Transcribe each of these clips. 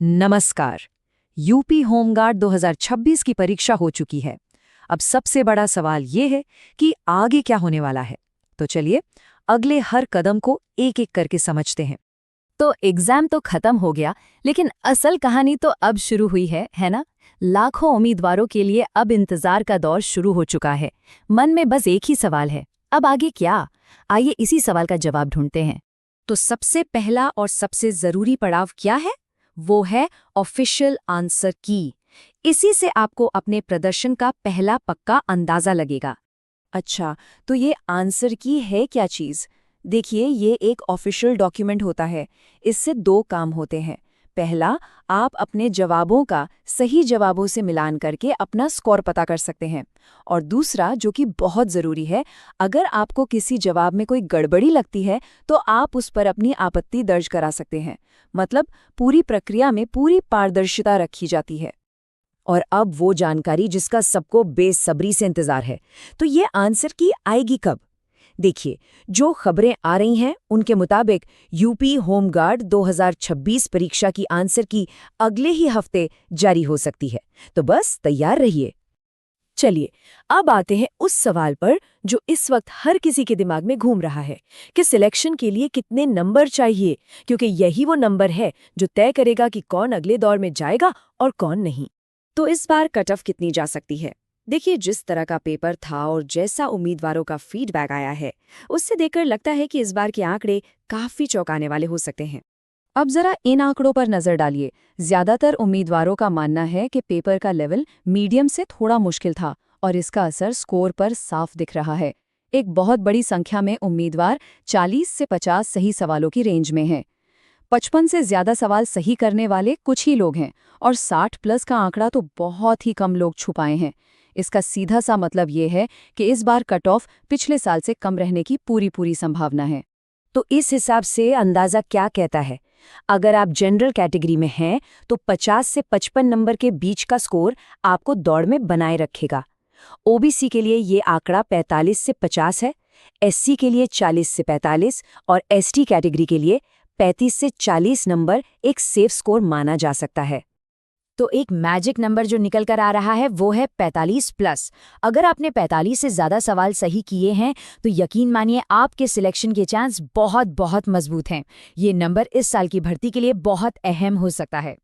नमस्कार। UP home guard 2026 की परीक्षा हो चुकी है। अब सबसे बड़ा सवाल ये है कि आगे क्या होने वाला है। तो चलिए अगले हर कदम को एक एक करके समझते हैं। तो एग्जाम तो खत्म हो गया, लेकिन असल कहानी तो अब शुरू हुई है ना? लाखों उम्मीदवारों के लिए अब इंतजार का दौर शुरू हो चुका है। मन में बस एक ही सवाल है, अब आगे क्या? आइए इसी सवाल का जवाब ढूंढते हैं। तो सबसे पहला और सबसे जरूरी पड़ाव क्या है? वो है ऑफिशियल आंसर की। इसी से आपको अपने प्रदर्शन का पहला पक्का अंदाजा लगेगा। अच्छा, तो ये आंसर की है क्या चीज़? देखिए, ये एक ऑफिशियल डॉक्यूमेंट होता है। इससे दो काम होते हैं। पहला, आप अपने जवाबों का सही जवाबों से मिलान करके अपना स्कोर पता कर सकते हैं। और दूसरा, जो कि बहुत ज़रूरी है, अगर आपको किसी जवाब में कोई गड़बड़ी लगती है तो आप उस पर अपनी आपत्ति दर्ज करा सकते हैं। मतलब पूरी प्रक्रिया में पूरी पारदर्शिता रखी जाती है। और अब वो जानकारी जिसका सबको बेसब्री से इंतजार है। तो ये आंसर की आएगी कब? देखिए, जो खबरें आ रही हैं उनके मुताबिक यूपी होमगार्ड 2026 परीक्षा की आंसर की अगले ही हफ्ते जारी हो सकती है। तो बस तैयार रहिए। चलिए, अब आते हैं उस सवाल पर जो इस वक्त हर किसी के दिमाग में घूम रहा है कि सिलेक्शन के लिए कितने नंबर चाहिए, क्योंकि यही वो नंबर है जो तय करेगा कि कौन अगले दौर में जाएगा और कौन नहीं। तो इस बार कट ऑफ कितनी जा सकती है? देखिए, जिस तरह का पेपर था और जैसा उम्मीदवारों का फीडबैक आया है, उससे देखकर लगता है कि इस बार के आंकड़े काफी चौंकाने वाले हो सकते हैं। अब जरा इन आंकड़ों पर नजर डालिए। ज्यादातर उम्मीदवारों का मानना है कि पेपर का लेवल मीडियम से थोड़ा मुश्किल था और इसका असर स्कोर पर साफ दिख रहा है। एक बहुत बड़ी संख्या में उम्मीदवार 40 से 50 सही सवालों की रेंज में हैं। 55 से ज्यादा सवाल सही करने वाले कुछ ही लोग हैं और 60 प्लस का आंकड़ा तो बहुत ही कम लोग छुपाए हैं। इसका सीधा सा मतलब ये है कि इस बार कट ऑफ पिछले साल से कम रहने की पूरी संभावना है। तो इस हिसाब से अंदाजा क्या कहता है? अगर आप जनरल कैटेगरी में हैं तो 50 से 55 नंबर के बीच का स्कोर आपको दौड़ में बनाए रखेगा। ओबीसी के लिए ये आंकड़ा 45 से 50 है, एससी के लिए 40 से 45 और एसटी कैटेगरी के लिए 35 से 40 नंबर एक सेफ स्कोर माना जा सकता है। तो एक मैजिक नंबर जो निकल कर आ रहा है वो है 45 प्लस। अगर आपने 45 से ज्यादा सवाल सही किए हैं तो यकीन मानिए आपके सिलेक्शन के चांस बहुत मजबूत हैं। ये नंबर इस साल की भर्ती के लिए बहुत अहम हो सकता है।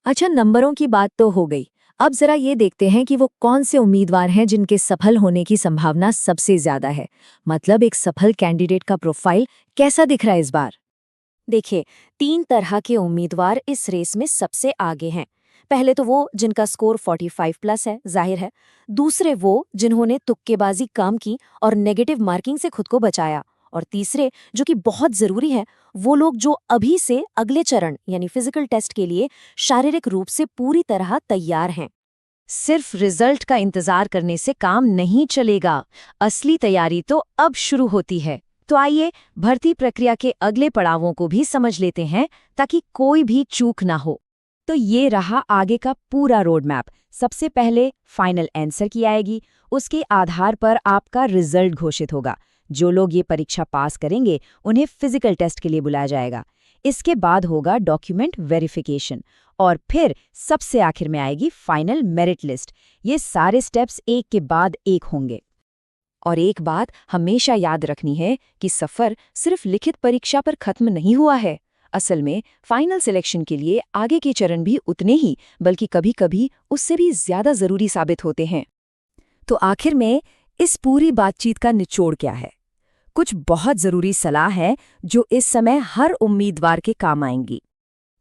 अच्छा, नंबरों की बात तो हो गई। अब जरा ये देखते हैं कि वो कौन से उम्मीदवार हैं जिनके सफल होने की संभावना सबसे ज्यादा है। मतलब एक सफल कैंडिडेट का प्रोफाइल कैसा दिख रहा है इस बार? देखिए, 3 तरह के उम्मीदवार इस रेस में सबसे आगे हैं। पहले तो वो जिनका स्कोर 45 प्लस है, जाहिर है। दूसरे वो जिन्होंने तुक्केबाजी कम की और नेगेटिव मार्किंग से खुद को बचाया। और तीसरे, जो कि बहुत जरूरी है, वो लोग जो अभी से अगले चरण यानी फिजिकल टेस्ट के लिए शारीरिक रूप से पूरी तरह तैयार हैं। सिर्फ रिजल्ट का इंतजार करने से काम नहीं चलेगा। असली तैयारी तो अब शुरू होती है। तो आइए भर्ती प्रक्रिया के अगले पड़ावों को भी समझ लेते हैं ताकि कोई भी चूक ना हो। तो ये रहा आगे का पूरा रोड मैप। सबसे पहले फाइनल आंसर की आएगी, उसके आधार पर आपका रिजल्ट घोषित होगा। जो लोग ये परीक्षा पास करेंगे उन्हें फिजिकल टेस्ट के लिए बुलाया जाएगा। इसके बाद होगा डॉक्यूमेंट वेरिफिकेशन और फिर सबसे आखिर में आएगी फाइनल मेरिट लिस्ट। ये सारे स्टेप्स एक के बाद एक होंगे। और एक बात हमेशा याद रखनी है कि सफर सिर्फ लिखित परीक्षा पर खत्म नहीं हुआ है। असल में फाइनल सिलेक्शन के लिए आगे के चरण भी उतने ही, बल्कि कभी-कभी उससे भी ज्यादा जरूरी साबित होते हैं। तो आखिर में इस पूरी बातचीत का निचोड़ क्या है? कुछ बहुत जरूरी सलाह है जो इस समय हर उम्मीदवार के काम आएंगी।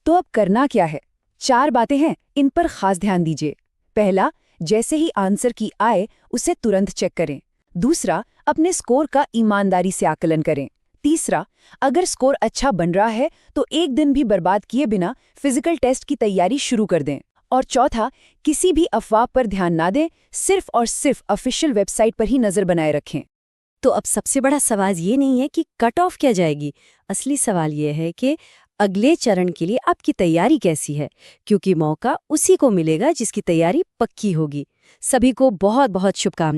तो अब करना क्या है? 4 बातें हैं, इन पर खास ध्यान दीजिए। पहला, जैसे ही आंसर की आए उसे तुरंत चेक करें। दूसरा, अपने स्कोर का ईमानदारी से आकलन करें। तीसरा, अगर स्कोर अच्छा बन रहा है तो एक दिन भी बर्बाद किए बिना फिजिकल टेस्ट की तैयारी शुरू कर दें। और चौथा, किसी भी अफवाह पर ध्यान ना दें, सिर्फ और सिर्फ ऑफिशियल वेबसाइट पर ही नजर बनाए रखें। तो अब सबसे बड़ा सवाल ये नहीं है कि कट ऑफ क्या जाएगी, असली सवाल ये है कि अगले चरण के लिए आपकी तैयारी कैसी है, क्योंकि मौका उसी को मिलेगा जिसकी तैयारी पक्की होगी। सभी को बहुत बहुत शुभकामनाएं।